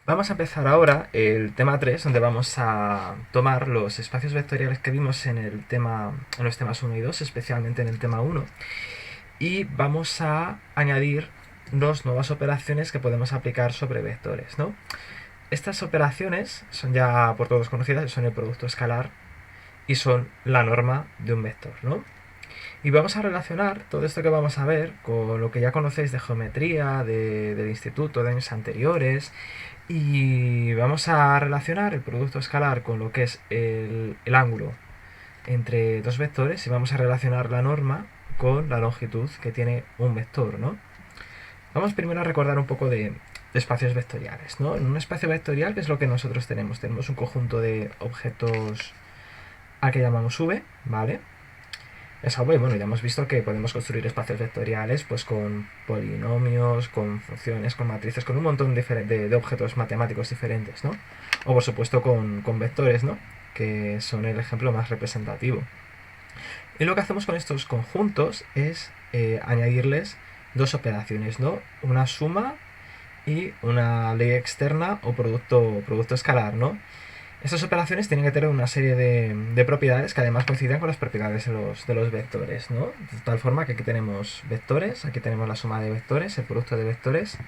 Vamos a empezar ahora el tema 3, donde vamos a tomar los espacios vectoriales que vimos en los temas uno y 2, especialmente en el tema uno, y vamos a añadir dos nuevas operaciones que podemos aplicar sobre vectores, ¿no? Estas operaciones son ya por todos conocidas, son el producto escalar y son la norma de un vector, ¿no? Y vamos a relacionar todo esto que vamos a ver con lo que ya conocéis de geometría, del instituto, de años anteriores, y vamos a relacionar el producto escalar con lo que es el ángulo entre dos vectores y vamos a relacionar la norma con la longitud que tiene un vector, ¿no? Vamos primero a recordar un poco de espacios vectoriales, ¿no? En un espacio vectorial, ¿qué es lo que nosotros tenemos? Tenemos un conjunto de objetos al que llamamos V, ¿vale? Esa V, bueno, ya hemos visto que podemos construir espacios vectoriales pues con polinomios, con funciones, con matrices, con un montón de objetos matemáticos diferentes, ¿no? O por supuesto con vectores, ¿no? Que son el ejemplo más representativo. Y lo que hacemos con estos conjuntos es añadirles dos operaciones, ¿no? Una suma y una ley externa o producto escalar, ¿no? Estas operaciones tienen que tener una serie de propiedades que además coinciden con las propiedades de los vectores, ¿no? De tal forma que aquí tenemos vectores, aquí tenemos la suma de vectores, el producto de vectores.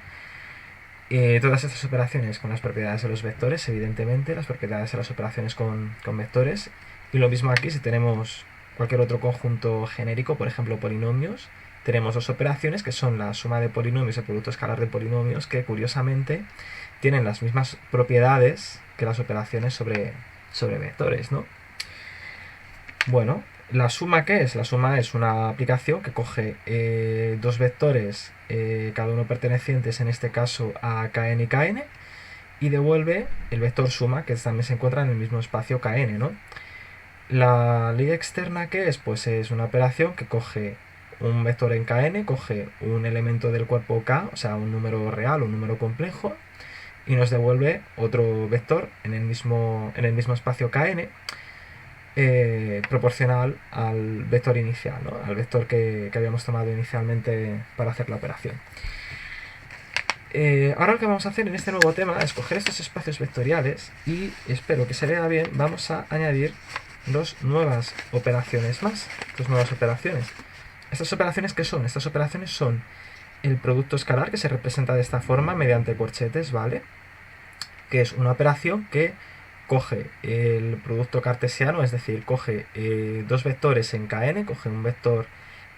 Todas estas operaciones con las propiedades de los vectores, evidentemente, las propiedades de las operaciones con vectores. Y lo mismo aquí si tenemos cualquier otro conjunto genérico, por ejemplo polinomios, tenemos dos operaciones que son la suma de polinomios y el producto escalar de polinomios, que curiosamente tienen las mismas propiedades que las operaciones sobre vectores, ¿no? Bueno, ¿la suma qué es? La suma es una aplicación que coge dos vectores, cada uno pertenecientes en este caso a kn y kn, y devuelve el vector suma, que también se encuentra en el mismo espacio kn, ¿no? La ley externa que es, pues es una operación que coge un vector en kn, coge un elemento del cuerpo k, o sea, un número real, un número complejo, y nos devuelve otro vector en el mismo espacio kn, proporcional al vector inicial, ¿no? Al vector que habíamos tomado inicialmente para hacer la operación. Ahora lo que vamos a hacer en este nuevo tema es coger estos espacios vectoriales y, espero que se vea bien, vamos a añadir dos nuevas operaciones más. Dos nuevas operaciones. ¿Estas operaciones qué son? Estas operaciones son el producto escalar, que se representa de esta forma mediante corchetes, ¿vale? Que es una operación que coge el producto cartesiano, es decir, coge dos vectores en kn, coge un vector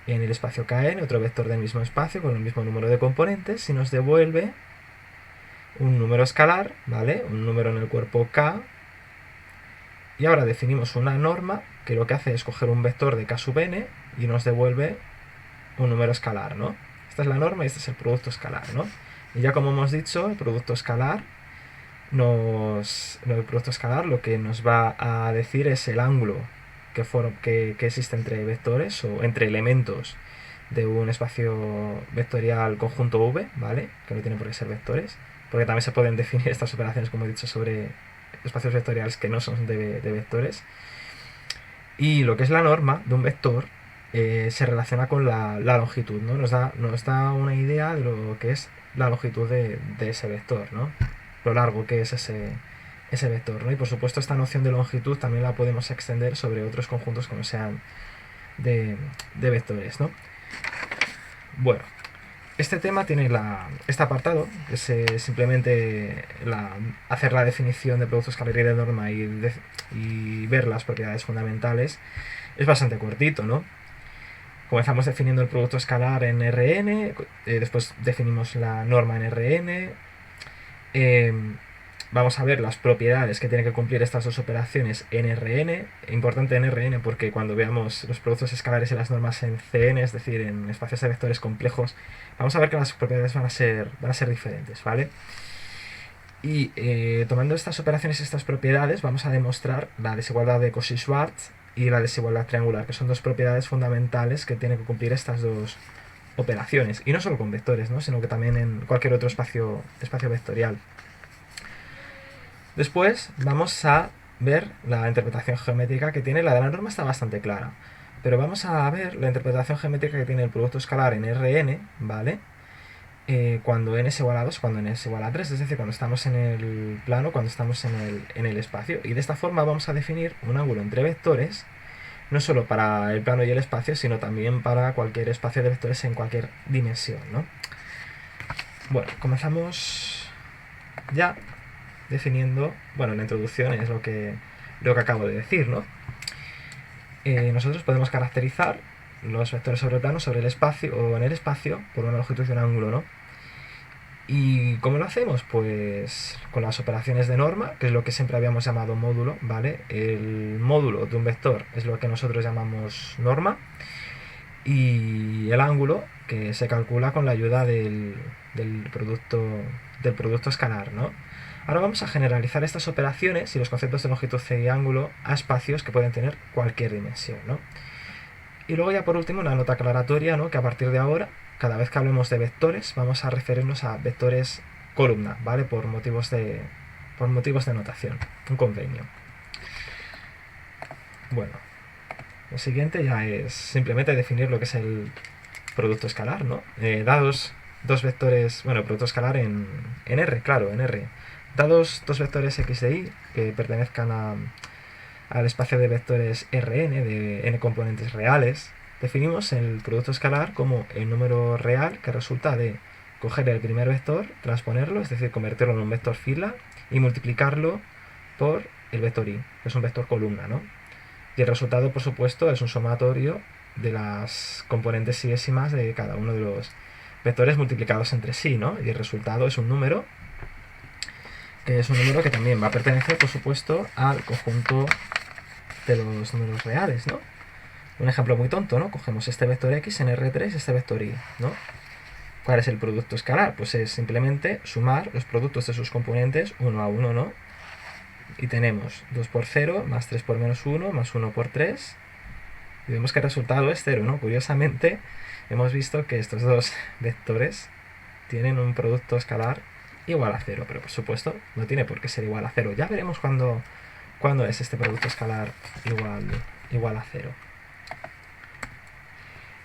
en el espacio kn, otro vector del mismo espacio con el mismo número de componentes y nos devuelve un número escalar, ¿vale? Un número en el cuerpo k. Y ahora definimos una norma que lo que hace es coger un vector de k sub n y nos devuelve un número escalar, ¿no? Esta es la norma y este es el producto escalar, ¿no? Y ya como hemos dicho, el producto escalar el producto escalar lo que nos va a decir es el ángulo que existe entre vectores o entre elementos de un espacio vectorial conjunto V, ¿vale? Que no tiene por qué ser vectores, porque también se pueden definir estas operaciones, como he dicho, sobre espacios vectoriales que no son de vectores. Y lo que es la norma de un vector se relaciona con la longitud, ¿no? Nos da una idea de lo que es la longitud de ese vector, ¿no? Lo largo que es ese vector, ¿no? Y por supuesto esta noción de longitud también la podemos extender sobre otros conjuntos que no sean de vectores, ¿no? Bueno, este tema tiene este apartado, que es simplemente hacer la definición de producto escalar y de norma y ver las propiedades fundamentales. Es bastante cortito, ¿no? Comenzamos definiendo el producto escalar en Rn, después definimos la norma en Rn, eh, vamos a ver las propiedades que tienen que cumplir estas dos operaciones en Rn. Importante en Rn porque cuando veamos los productos escalares y las normas en Cn, es decir, en espacios de vectores complejos, vamos a ver que las propiedades van a ser diferentes, ¿vale? Y tomando estas operaciones y estas propiedades vamos a demostrar la desigualdad de Cauchy-Schwarz y la desigualdad triangular, que son dos propiedades fundamentales que tienen que cumplir estas dos operaciones. Y no solo con vectores, ¿no? Sino que también en cualquier otro espacio vectorial. Después vamos a ver la interpretación geométrica que tiene. La de la norma está bastante clara, pero vamos a ver la interpretación geométrica que tiene el producto escalar en Rn, ¿vale? cuando n es igual a 2, cuando n es igual a 3, es decir, cuando estamos en el plano, cuando estamos en el espacio. Y de esta forma vamos a definir un ángulo entre vectores, no solo para el plano y el espacio, sino también para cualquier espacio de vectores en cualquier dimensión, ¿no? Bueno, comenzamos ya definiendo, bueno, la introducción es lo que acabo de decir, ¿no? Nosotros podemos caracterizar los vectores sobre el plano, sobre el espacio o en el espacio por una longitud de un ángulo, ¿no? ¿Y cómo lo hacemos? Pues con las operaciones de norma, que es lo que siempre habíamos llamado módulo, ¿vale? El módulo de un vector es lo que nosotros llamamos norma, y el ángulo, que se calcula con la ayuda del producto escalar, ¿no? Ahora vamos a generalizar estas operaciones y los conceptos de longitud y ángulo a espacios que pueden tener cualquier dimensión, ¿no? Y luego ya por último una nota aclaratoria, ¿no? Que a partir de ahora, cada vez que hablemos de vectores, vamos a referirnos a vectores columna, ¿vale? Por motivos de notación, un convenio. Bueno, lo siguiente ya es simplemente definir lo que es el producto escalar, ¿no? Dados dos vectores, bueno, producto escalar en R, claro, en R. Dados dos vectores x de y que pertenezcan al espacio de vectores Rn, de n componentes reales, definimos el producto escalar como el número real que resulta de coger el primer vector, transponerlo, es decir, convertirlo en un vector fila y multiplicarlo por el vector y, que es un vector columna, ¿no? Y el resultado, por supuesto, es un sumatorio de las componentes siésimas de cada uno de los vectores multiplicados entre sí, ¿no? Y el resultado es un número, que es un número que también va a pertenecer, por supuesto, al conjunto de los números reales, ¿no? Un ejemplo muy tonto, ¿no? Cogemos este vector x en R3 y este vector y, ¿no? ¿Cuál es el producto escalar? Pues es simplemente sumar los productos de sus componentes uno a uno, ¿no? Y tenemos 2 por 0, más 3 por menos 1, más 1 por 3. Y vemos que el resultado es 0, ¿no? Curiosamente, hemos visto que estos dos vectores tienen un producto escalar igual a 0, pero por supuesto no tiene por qué ser igual a 0. Ya veremos cuándo es este producto escalar igual a 0.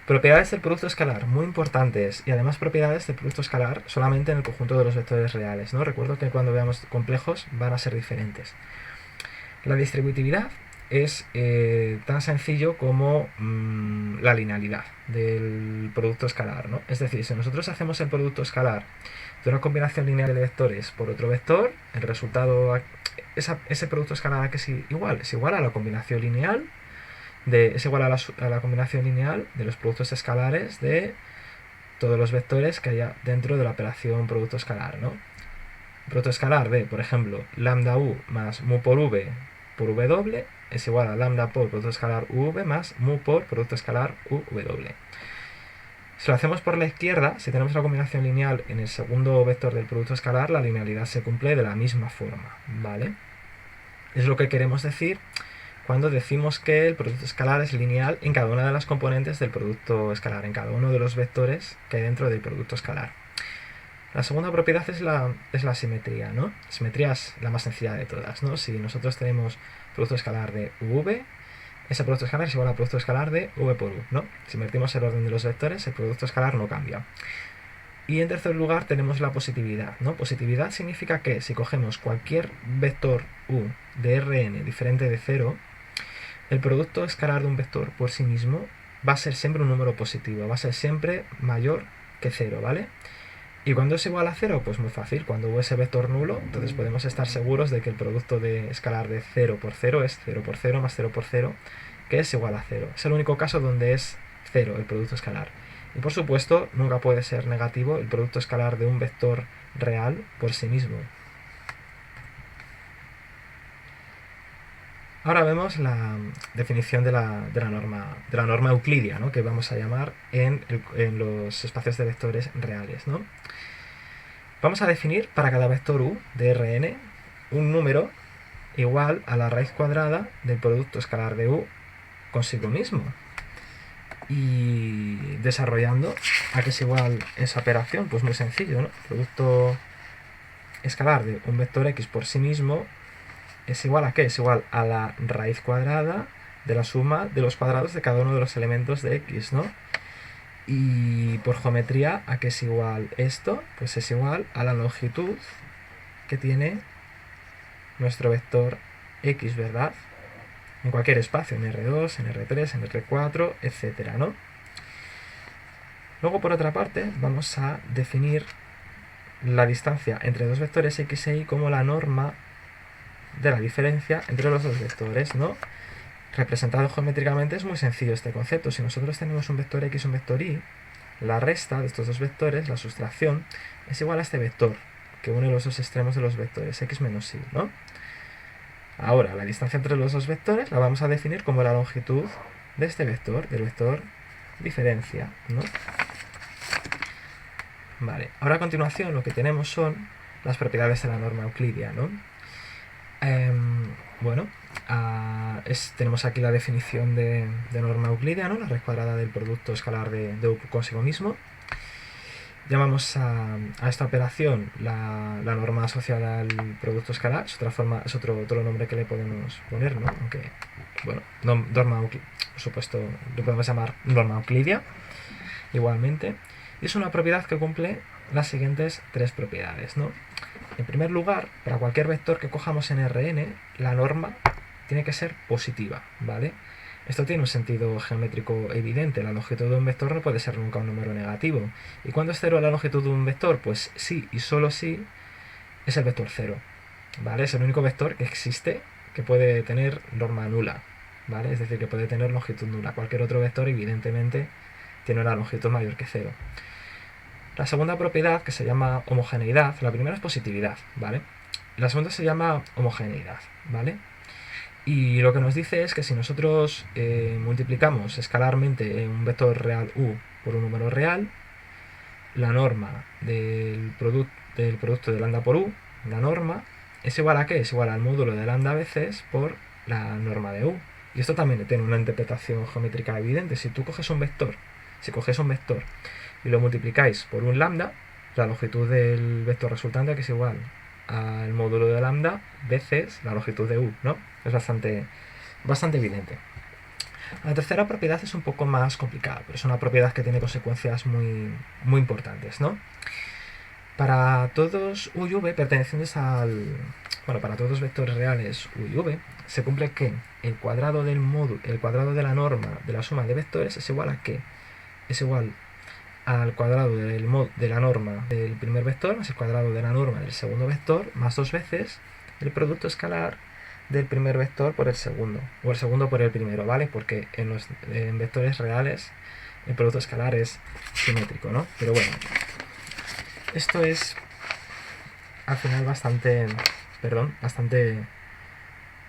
Propiedades del producto escalar, muy importantes, y además propiedades del producto escalar solamente en el conjunto de los vectores reales, ¿no? Recuerdo que cuando veamos complejos van a ser diferentes. La distributividad es tan sencillo como la linealidad del producto escalar, ¿no? Es decir, si nosotros hacemos el producto escalar de una combinación lineal de vectores por otro vector, el resultado, ese producto escalar ¿a qué es igual? Es igual a la combinación lineal es igual a la combinación lineal de los productos escalares de todos los vectores que haya dentro de la operación producto escalar, ¿no? Producto escalar de, por ejemplo, lambda u más mu por v doble es igual a lambda por producto escalar uv más mu por producto escalar uv doble. Si lo hacemos por la izquierda, si tenemos la combinación lineal en el segundo vector del producto escalar, la linealidad se cumple de la misma forma, ¿vale? Es lo que queremos decir cuando decimos que el producto escalar es lineal en cada una de las componentes del producto escalar, en cada uno de los vectores que hay dentro del producto escalar. La segunda propiedad es la simetría, ¿no? La simetría es la más sencilla de todas, ¿no? Si nosotros tenemos producto escalar de v, ese producto escalar es igual al producto escalar de v por u, ¿no? Si invertimos el orden de los vectores, el producto escalar no cambia. Y en tercer lugar tenemos la positividad, ¿no? Positividad significa que si cogemos cualquier vector u de Rn diferente de 0, el producto escalar de un vector por sí mismo va a ser siempre un número positivo, va a ser siempre mayor que 0, ¿vale? ¿Y cuando es igual a 0? Pues muy fácil, cuando hubo ese vector nulo, entonces podemos estar seguros de que el producto de escalar de 0 por 0 es 0 por 0 más 0 por 0, que es igual a 0. Es el único caso donde es 0 el producto escalar. Y por supuesto, nunca puede ser negativo el producto escalar de un vector real por sí mismo. Ahora vemos la definición de la norma euclidia, ¿no? Que vamos a llamar en los espacios de vectores reales, ¿no? Vamos a definir para cada vector u de Rn un número igual a la raíz cuadrada del producto escalar de u consigo mismo. Y desarrollando a qué es igual esa operación, pues muy sencillo, ¿no? Producto escalar de un vector x por sí mismo es igual a ¿qué? Es igual a la raíz cuadrada de la suma de los cuadrados de cada uno de los elementos de x, ¿no? Y por geometría, ¿a qué es igual esto? Pues es igual a la longitud que tiene nuestro vector x, ¿verdad? En cualquier espacio, en R2, en R3, en R4, etcétera, ¿no? Luego, por otra parte, vamos a definir la distancia entre dos vectores x e y como la norma de la diferencia entre los dos vectores, ¿no? Representado geométricamente es muy sencillo este concepto. Si nosotros tenemos un vector x y un vector y, la resta de estos dos vectores, la sustracción, es igual a este vector que une los dos extremos de los vectores, x menos y, ¿no? Ahora, la distancia entre los dos vectores la vamos a definir como la longitud de este vector, del vector diferencia, ¿no? Vale, ahora a continuación lo que tenemos son las propiedades de la norma euclidia, ¿no? Bueno, tenemos aquí la definición de norma euclidia, ¿no? La raíz cuadrada del producto escalar de U consigo mismo. Llamamos a esta operación la norma asociada al producto escalar, es otro nombre que le podemos poner, ¿no? Aunque, bueno, por supuesto, lo podemos llamar norma euclidia, igualmente. Y es una propiedad que cumple las siguientes tres propiedades, ¿no? En primer lugar, para cualquier vector que cojamos en Rn, la norma tiene que ser positiva, ¿vale? Esto tiene un sentido geométrico evidente. La longitud de un vector no puede ser nunca un número negativo. ¿Y cuándo es cero la longitud de un vector? Pues sí y solo sí es el vector cero, ¿vale? Es el único vector que existe que puede tener norma nula, ¿vale? Es decir, que puede tener longitud nula. Cualquier otro vector, evidentemente, tiene una longitud mayor que cero. La segunda propiedad, que se llama homogeneidad, la primera es positividad, ¿vale? La segunda se llama homogeneidad, ¿vale? Y lo que nos dice es que si nosotros multiplicamos escalarmente un vector real u por un número real, la norma del producto de lambda por u, la norma, ¿es igual a qué? Es igual al módulo de lambda veces por la norma de u. Y esto también tiene una interpretación geométrica evidente. Si coges un vector y lo multiplicáis por un lambda, la longitud del vector resultante que es igual al módulo de lambda veces la longitud de u, ¿no? Es bastante evidente. La tercera propiedad es un poco más complicada, pero es una propiedad que tiene consecuencias muy importantes, ¿no? Para todos u y v pertenecientes para todos vectores reales u y v, se cumple que el cuadrado del módulo, el cuadrado de la norma de la suma de vectores es igual a ¿qué? Es igual al cuadrado de la norma del primer vector más el cuadrado de la norma del segundo vector más dos veces el producto escalar del primer vector por el segundo, o el segundo por el primero, ¿vale? Porque en vectores reales el producto escalar es simétrico, ¿no? Pero bueno, esto es al final bastante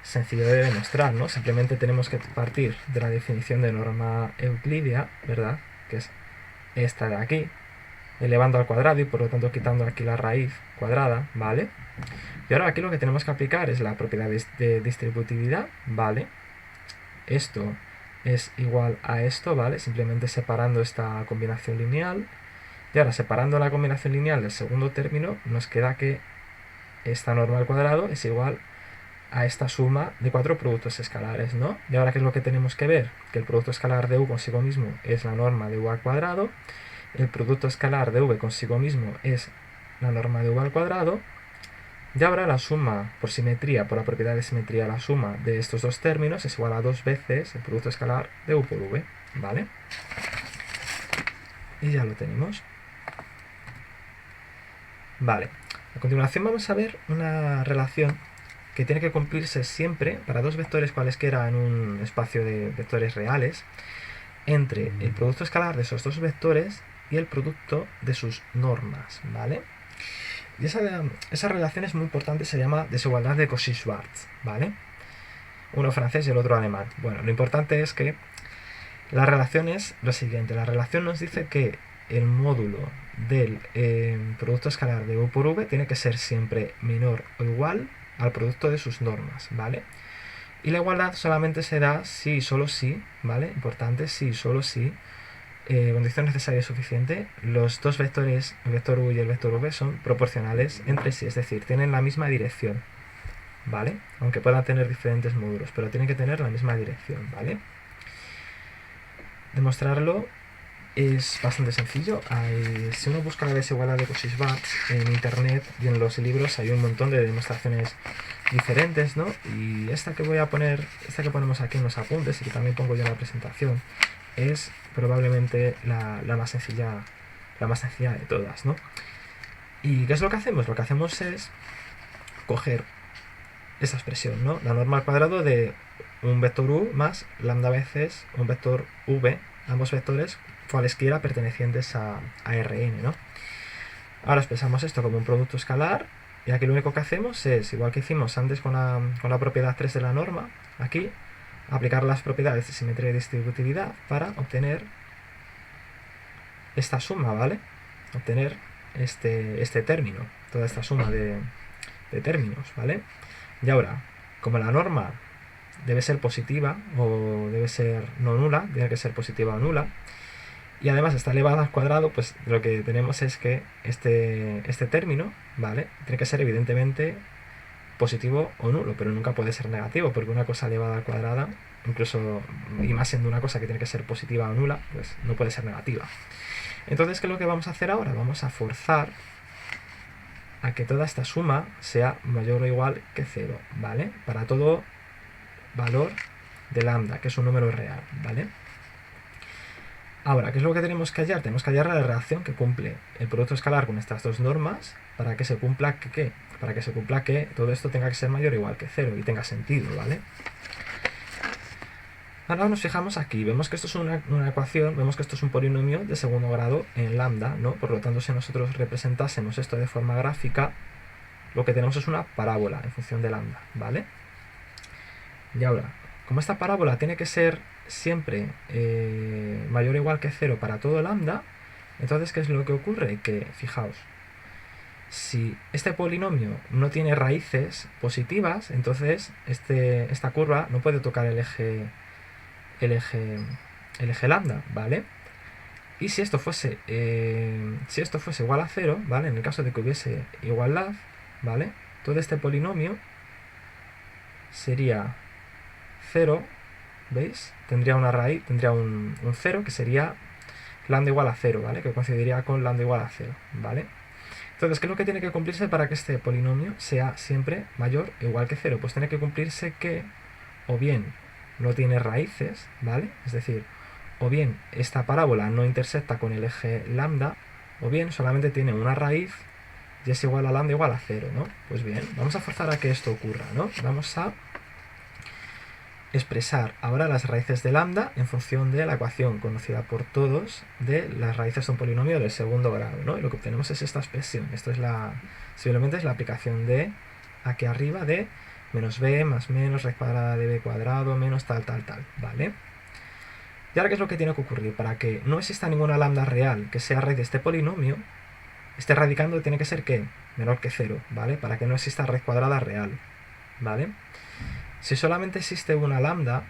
sencillo de demostrar, ¿no? Simplemente tenemos que partir de la definición de norma euclidia, ¿verdad? Que es esta de aquí, elevando al cuadrado y por lo tanto quitando aquí la raíz cuadrada, ¿vale? Y ahora aquí lo que tenemos que aplicar es la propiedad de distributividad, ¿vale? Esto es igual a esto, ¿vale? Simplemente separando esta combinación lineal. Y ahora separando la combinación lineal del segundo término, nos queda que esta norma al cuadrado es igual a esta suma de cuatro productos escalares, ¿no? Y ahora, ¿qué es lo que tenemos que ver? Que el producto escalar de u consigo mismo es la norma de u al cuadrado, el producto escalar de v consigo mismo es la norma de u al cuadrado, y ahora la suma por simetría, por la propiedad de simetría, la suma de estos dos términos es igual a dos veces el producto escalar de u por v, ¿vale? Y ya lo tenemos. Vale, a continuación vamos a ver una relación que tiene que cumplirse siempre para dos vectores cualesquiera en un espacio de vectores reales entre el producto escalar de esos dos vectores y el producto de sus normas, ¿vale? Y esa relación es muy importante, se llama desigualdad de Cauchy-Schwarz, ¿vale? Uno francés y el otro alemán. Bueno, lo importante es que la relación es lo siguiente. La relación nos dice que el módulo del producto escalar de u por v tiene que ser siempre menor o igual al producto de sus normas, ¿vale? Y la igualdad solamente se da si y solo si, ¿vale? Importante, si y solo si, condición necesaria y suficiente, los dos vectores, el vector u y el vector v, son proporcionales entre sí, es decir, tienen la misma dirección, ¿vale? Aunque puedan tener diferentes módulos, pero tienen que tener la misma dirección, ¿vale? Demostrarlo es bastante sencillo. Si uno busca la desigualdad de Cauchy-Schwarz en internet y en los libros hay un montón de demostraciones diferentes, ¿no? Y esta que voy a poner, esta que ponemos aquí en los apuntes y que también pongo yo en la presentación, es probablemente la más sencilla de todas, ¿no? ¿Y qué es lo que hacemos? Lo que hacemos es coger esa expresión, ¿no? La norma al cuadrado de un vector u más lambda veces un vector v, ambos vectores cualesquiera pertenecientes a Rn, ¿no? Ahora expresamos esto como un producto escalar y aquí lo único que hacemos es, igual que hicimos antes con la propiedad 3 de la norma, aquí aplicar las propiedades de simetría y distributividad para obtener esta suma, ¿vale? Obtener este término, toda esta suma de términos, ¿vale? Y ahora, como la norma debe ser positiva o debe ser no nula, tiene que ser positiva o nula, y además está elevada al cuadrado, pues lo que tenemos es que este término, ¿vale? Tiene que ser evidentemente positivo o nulo, pero nunca puede ser negativo, porque una cosa elevada al cuadrado, incluso, y más siendo una cosa que tiene que ser positiva o nula, pues no puede ser negativa. Entonces, ¿qué es lo que vamos a hacer ahora? Vamos a forzar a que toda esta suma sea mayor o igual que 0, ¿vale? Para todo valor de lambda, que es un número real, ¿vale? Ahora, ¿qué es lo que tenemos que hallar? Tenemos que hallar la relación que cumple el producto escalar con estas dos normas para que se cumpla que ¿qué? Para que se cumpla que todo esto tenga que ser mayor o igual que 0 y tenga sentido, ¿vale? Ahora nos fijamos aquí, vemos que esto es una ecuación, vemos que esto es un polinomio de segundo grado en lambda, ¿no? Por lo tanto, si nosotros representásemos esto de forma gráfica, lo que tenemos es una parábola en función de lambda, ¿vale? Y ahora, como esta parábola tiene que ser siempre mayor o igual que 0 para todo lambda, entonces, ¿qué es lo que ocurre? Que, fijaos, si este polinomio no tiene raíces positivas, entonces esta curva no puede tocar el eje lambda, ¿vale? Y si esto fuese igual a 0, ¿vale? En el caso de que hubiese igualdad, ¿vale? Todo este polinomio sería 0, ¿veis? Tendría una raíz, tendría un 0 que sería lambda igual a 0, ¿vale? Que coincidiría con lambda igual a 0, ¿vale? Entonces, ¿qué es lo que tiene que cumplirse para que este polinomio sea siempre mayor o igual que 0? Pues tiene que cumplirse que o bien no tiene raíces, ¿vale? Es decir, o bien esta parábola no intersecta con el eje lambda, o bien solamente tiene una raíz y es igual a lambda igual a 0, ¿no? Pues bien, vamos a forzar a que esto ocurra, ¿no? Vamos a expresar ahora las raíces de lambda en función de la ecuación conocida por todos de las raíces de un polinomio del segundo grado, ¿no? Y lo que obtenemos es esta expresión. Esto es simplemente es la aplicación de aquí arriba de menos b más menos raíz cuadrada de b cuadrado menos tal, ¿vale? Y ahora, ¿qué es lo que tiene que ocurrir? Para que no exista ninguna lambda real que sea raíz de este polinomio, este radicando tiene que ser, ¿qué? Menor que 0, ¿vale? Para que no exista raíz cuadrada real, ¿vale? Si solamente existe una lambda,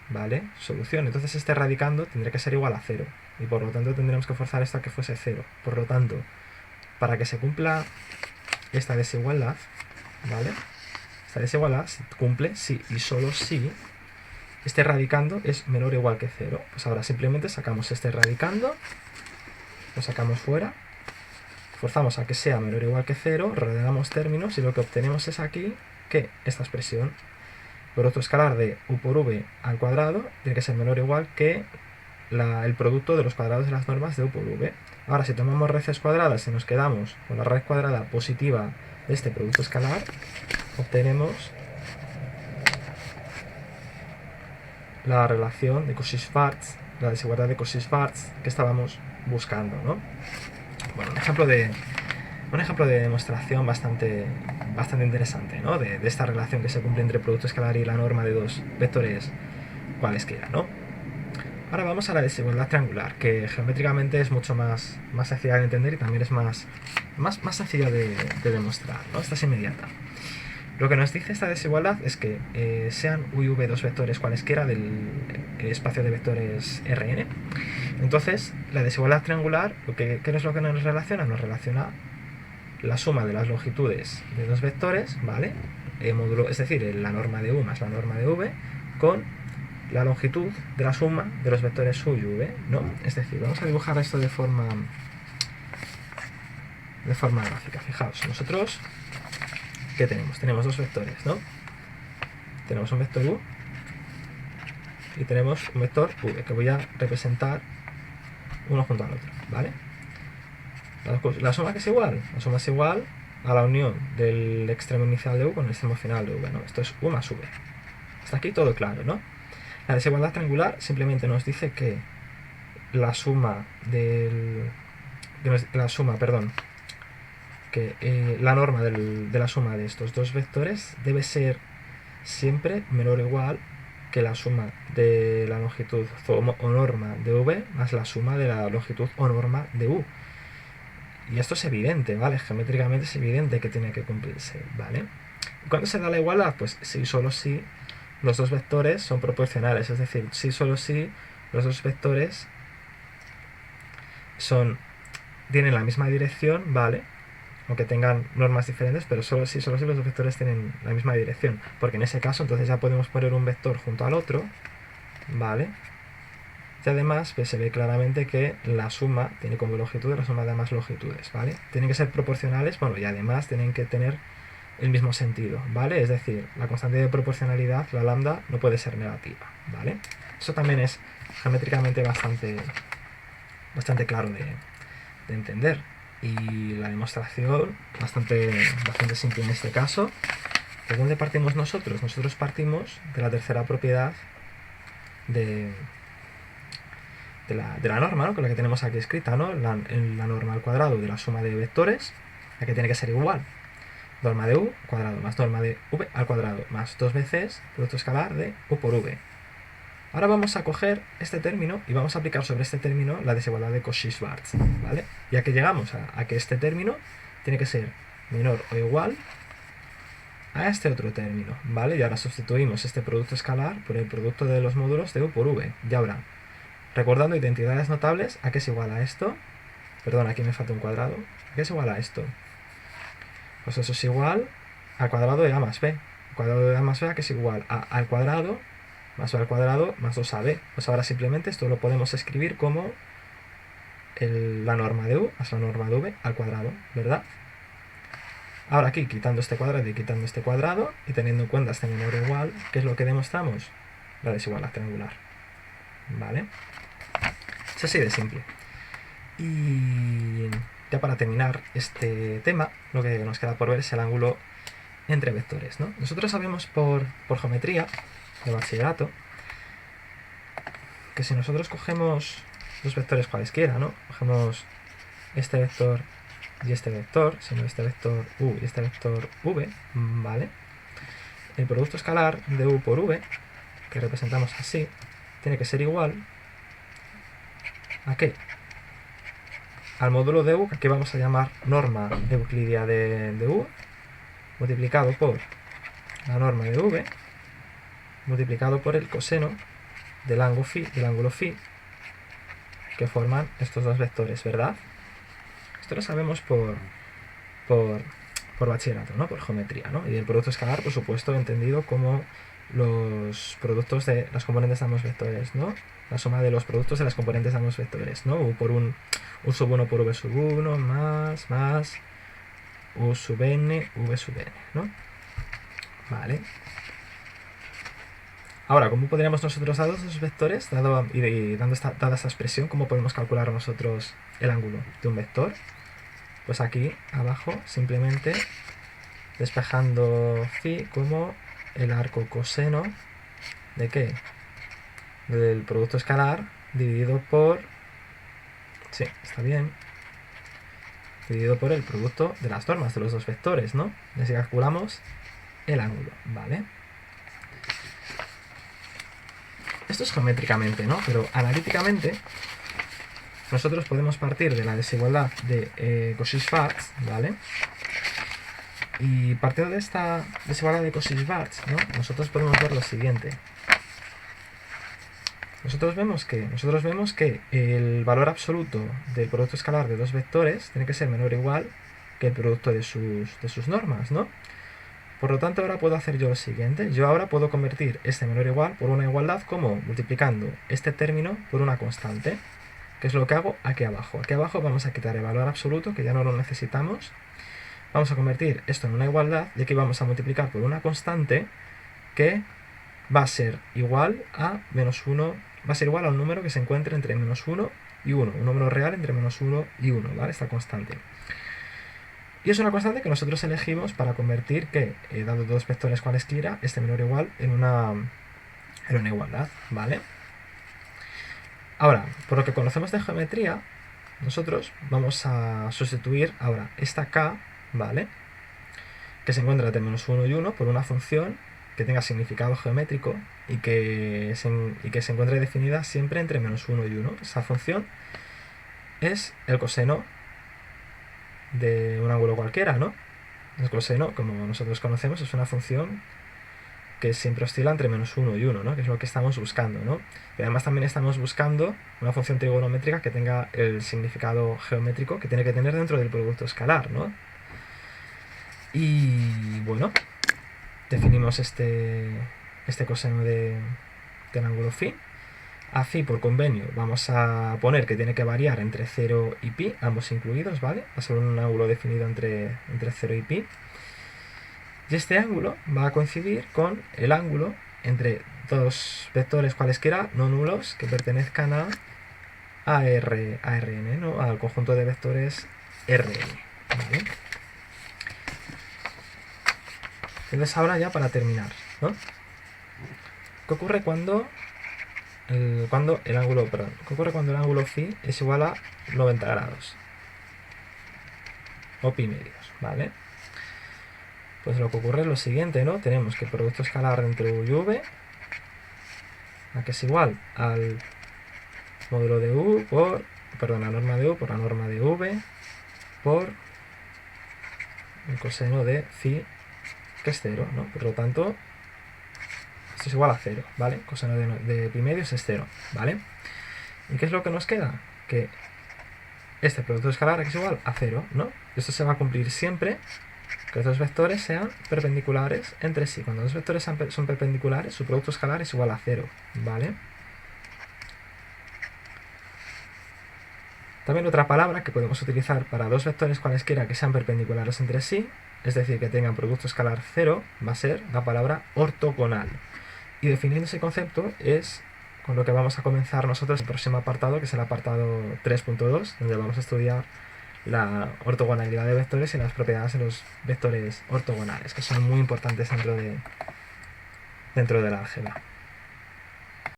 ¿vale? Solución. Entonces este radicando tendría que ser igual a 0. Y por lo tanto tendríamos que forzar esto a que fuese 0. Por lo tanto, para que se cumpla esta desigualdad, ¿vale? Esta desigualdad se cumple si y solo si este radicando es menor o igual que 0. Pues ahora simplemente sacamos este radicando, lo sacamos fuera, forzamos a que sea menor o igual que 0, ordenamos términos y lo que obtenemos es aquí que esta expresión producto escalar de u por v al cuadrado tiene que ser menor o igual que el producto de los cuadrados de las normas de u por v. Ahora, si tomamos raíces cuadradas y nos quedamos con la raíz cuadrada positiva de este producto escalar, obtenemos la relación de Cauchy-Schwarz, la desigualdad de Cauchy-Schwarz que estábamos buscando, ¿no? Bueno, un ejemplo de demostración bastante interesante, ¿no? De esta relación que se cumple entre producto escalar y la norma de dos vectores cualesquiera, ¿no? Ahora vamos a la desigualdad triangular, que geométricamente es mucho más sencilla de entender y también es más sencilla de demostrar, ¿no? Esta es inmediata. Lo que nos dice esta desigualdad es que sean u y v dos vectores cualesquiera del espacio de vectores Rn. Entonces, la desigualdad triangular, ¿qué es lo que nos relaciona? Nos relaciona la suma de las longitudes de dos vectores, ¿vale? Es decir, la norma de u más la norma de v, con la longitud de la suma de los vectores u y v, ¿no? Es decir, vamos a dibujar esto de forma gráfica. Fijaos, nosotros, ¿qué tenemos? Tenemos dos vectores, ¿no? Tenemos un vector u y tenemos un vector v, que voy a representar uno junto al otro, ¿vale? La suma que es igual, la suma es igual a la unión del extremo inicial de u con el extremo final de v, ¿no? Esto es u más v. Hasta aquí todo claro, ¿no? La desigualdad triangular simplemente nos dice que la suma la norma de la suma de estos dos vectores debe ser siempre menor o igual que la suma de la longitud o norma de v más la suma de la longitud o norma de u. Y esto es evidente, ¿vale? Geométricamente es evidente que tiene que cumplirse, ¿vale? ¿Cuándo se da la igualdad? Pues si solo si los dos vectores son proporcionales, es decir, si solo si los dos vectores tienen la misma dirección, ¿vale? Aunque tengan normas diferentes, pero solo si los dos vectores tienen la misma dirección, porque en ese caso entonces ya podemos poner un vector junto al otro, ¿vale? Y además pues, se ve claramente que la suma tiene como longitud la suma de ambas longitudes, ¿vale? Tienen que ser proporcionales, bueno, y además tienen que tener el mismo sentido, ¿vale? Es decir, la constante de proporcionalidad, la lambda, no puede ser negativa, ¿vale? Eso también es geométricamente bastante claro de entender. Y la demostración, bastante simple en este caso. ¿De dónde partimos nosotros? Nosotros partimos de la tercera propiedad de la norma, ¿no? Con la que tenemos aquí escrita, ¿no? La norma al cuadrado de la suma de vectores, la que tiene que ser igual. Norma de u al cuadrado más norma de v al cuadrado más dos veces producto escalar de u por v. Ahora vamos a coger este término y vamos a aplicar sobre este término la desigualdad de Cauchy-Schwarz, ¿vale? Ya que llegamos a que este término tiene que ser menor o igual a este otro término, ¿vale? Y ahora sustituimos este producto escalar por el producto de los módulos de u por v. Y ahora, recordando identidades notables, ¿a qué es igual a esto? Perdón, aquí me falta un cuadrado. ¿A qué es igual a esto? Pues eso es igual al cuadrado de a más b. El cuadrado de a más b, ¿a qué es igual? A al cuadrado más b al cuadrado más 2ab. Pues ahora simplemente esto lo podemos escribir como la norma de u más la norma de v al cuadrado, ¿verdad? Ahora aquí, quitando este cuadrado y quitando este cuadrado, y teniendo en cuenta este menor o igual, ¿qué es lo que demostramos? La desigualdad triangular, ¿vale? Es así de simple. Y ya para terminar este tema, lo que nos queda por ver es el ángulo entre vectores, ¿no? Nosotros sabemos por geometría de bachillerato que si nosotros cogemos dos vectores cualesquiera, ¿no? Cogemos este vector y este vector, siendo este vector u y este vector v, ¿vale? El producto escalar de u por v, que representamos así, tiene que ser igual ¿a qué? Al módulo de u, que aquí vamos a llamar norma euclidia de u, multiplicado por la norma de v, multiplicado por el coseno del ángulo phi, que forman estos dos vectores, ¿verdad? Esto lo sabemos por bachillerato, ¿no? Por geometría, ¿no? Y el producto escalar, por supuesto, entendido como los productos de las componentes de ambos vectores, ¿no? La suma de los productos de las componentes de ambos vectores, ¿no? U sub 1 por v sub 1 más u sub n, v sub n, ¿no? Vale. Ahora, ¿cómo podríamos nosotros, dados esos vectores, dada esta expresión, cómo podemos calcular nosotros el ángulo de un vector? Pues aquí abajo simplemente despejando phi como el arco coseno de ¿qué? Del producto escalar dividido por, sí, está bien, dividido por el producto de las normas de los dos vectores, ¿no? Y así calculamos el ángulo, ¿vale? Esto es geométricamente, ¿no? Pero analíticamente nosotros podemos partir de la desigualdad de Cauchy-Schwarz, ¿vale? Y partiendo de esta desigualdad de Cauchy-Schwarz, ¿no? Nosotros podemos ver lo siguiente. Nosotros vemos que el valor absoluto del producto escalar de dos vectores tiene que ser menor o igual que el producto de sus normas, ¿no? Por lo tanto, ahora puedo hacer yo lo siguiente. Yo ahora puedo convertir este menor o igual por una igualdad como multiplicando este término por una constante, que es lo que hago aquí abajo. Aquí abajo vamos a quitar el valor absoluto, que ya no lo necesitamos. Vamos a convertir esto en una igualdad y aquí vamos a multiplicar por una constante que va a ser igual a menos 1, va a ser igual a un número que se encuentre entre menos 1 y 1, un número real entre menos 1 y 1, ¿vale? Esta constante. Y es una constante que nosotros elegimos para convertir que, dado dos vectores cualesquiera, este menor o igual en una igualdad, ¿vale? Ahora, por lo que conocemos de geometría, nosotros vamos a sustituir ahora esta k, ¿vale?, que se encuentra entre menos 1 y 1 por una función que tenga significado geométrico y que se encuentre definida siempre entre menos 1 y 1. Esa función es el coseno de un ángulo cualquiera, ¿no? El coseno, como nosotros conocemos, es una función que siempre oscila entre menos 1 y 1, ¿no? Que es lo que estamos buscando, ¿no? Y además también estamos buscando una función trigonométrica que tenga el significado geométrico que tiene que tener dentro del producto escalar, ¿no? Y bueno, definimos este coseno del ángulo phi. A phi, por convenio, vamos a poner que tiene que variar entre 0 y pi, ambos incluidos, ¿vale? Va a ser un ángulo definido entre 0 y pi. Y este ángulo va a coincidir con el ángulo entre dos vectores cualesquiera no nulos que pertenezcan a ARN, ¿no? Al conjunto de vectores Rn, ¿vale? Entonces ahora ya para terminar, ¿no? ¿Qué ocurre cuando el ángulo phi es igual a 90 grados? O pi medios, ¿vale? Pues lo que ocurre es lo siguiente, ¿no? Tenemos que el producto escalar entre u y v, que es igual al módulo de u por, perdón, la norma de u por la norma de v por el coseno de phi, que es 0, ¿no? Por lo tanto, esto es igual a 0, ¿vale? Coseno de pi medios es 0, ¿vale? ¿Y qué es lo que nos queda? Que este producto escalar es igual a 0, ¿no? Esto se va a cumplir siempre que los dos vectores sean perpendiculares entre sí. Cuando los vectores son perpendiculares, su producto escalar es igual a 0, ¿vale? También otra palabra que podemos utilizar para dos vectores cualesquiera que sean perpendiculares entre sí, es decir, que tengan producto escalar 0, va a ser la palabra ortogonal. Y definiendo ese concepto es con lo que vamos a comenzar nosotros el próximo apartado, que es el apartado 3.2, donde vamos a estudiar la ortogonalidad de vectores y las propiedades de los vectores ortogonales, que son muy importantes dentro del álgebra.